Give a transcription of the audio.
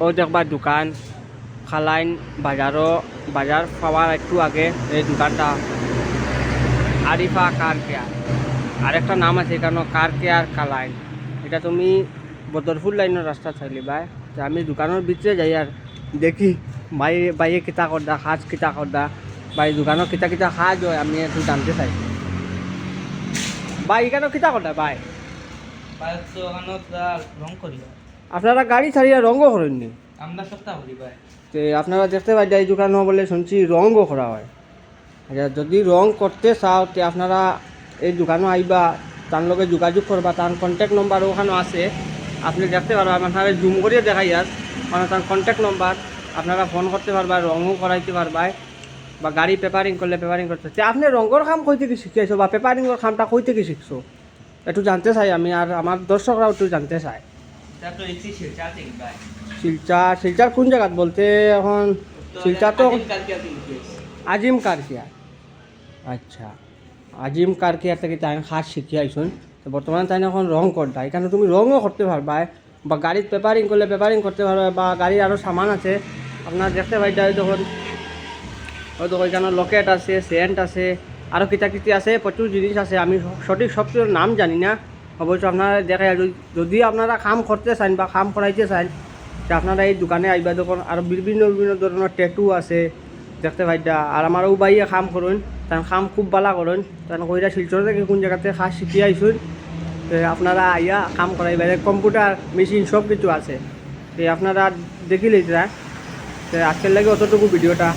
ও দেখবার দোকান খালাইন বাজার পাওয়ার একটু আগে এই দোকানটা আরিফা কার কেয়ার, আরেকটা নাম আছে এখানে কার কেয়ার খালাইন। এটা তুমি বদরপুর লাইনের রাস্তা চাইলে ভাই, তো আমি দোকানের ভিতরে যাই আর দেখি বাইয়ে কিতা করদা সাজ কিতা করদা ভাই, দোকানের কিতা কিতা সাজ হয় আমি একটু জানতে চাই ভাই। এখানে কিতা করদা ভাই? রং করি আপনারা গাড়ি ছাড়িয়া রঙও করেননি? আমরা সপ্তাহ করি ভাই। তো আপনারা দেখতে পাই এই দোকানও বলে শুনছি রঙও করা হয়। আচ্ছা, যদি রং করতে চাও তে আপনারা এই দোকানও আইবা, তার লগে যোগাযোগ করবা, তার কন্ট্যাক্ট নম্বর ওখানে আছে, আপনি দেখতে পারবা। আপনারা জুম করিয়ে দেখাই আর মানে তার কন্ট্যাক্ট নম্বর, আপনারা ফোন করতে পারবা, রঙও করাইতে পারবা, বা গাড়ি পেপারিং করলে পেপারিং করতে। তে আপনি রঙের কাম কই থেকে শিখিয়েছো বা পেপারিংয়ের কামটা কই থেকে শিখছো একটু জানতে চাই আমি, আর আমার দর্শকরাও একটু জানতে চায়। শিলচার কোন জায়গাত বলতে এখন? শিলচার তো আজিম কার কেয়ার। আচ্ছা, আজিম কার কেয়ার থেকে তাই খাস শিখি আইসুন। তো বর্তমানে তাই এখন রং করতা, এখানে তুমি রঙও করতে পারবা, বা গাড়ির পেপারিং করলে পেপারিং করতে পারবে, বা গাড়ির আরও সামান আছে আপনার দেখতে পাই যখন হয়তো ওইখানে লকেট আছে, সেন্ট আছে, আরও কিতাকিতি আছে, প্রচুর জিনিস আছে। আমি সঠিক সব কিছুর নাম জানি না, অবশ্য আপনারা দেখাই যদি আপনারা কাম করতে চান বা কাম করাইতে চান, তো আপনারা এই দোকানে আইবা। দেখুন আরও বিভিন্ন ধরনের ট্যাটু আছে দেখতে পাইটা। আর আমারও বাইয়ে কাম করুন, তার কাম খুব ভালো করুন, তার কইরা শিলচর থেকে কোন জায়গাতে কাজ শিখি আইসুন। তো আপনারা আইয়া কাম করাইবা, কম্পিউটার মেশিন সব কিছু আছে। তো আপনারা দেখিলেই তো আজকের লাগে অতটুকু ভিডিওটা।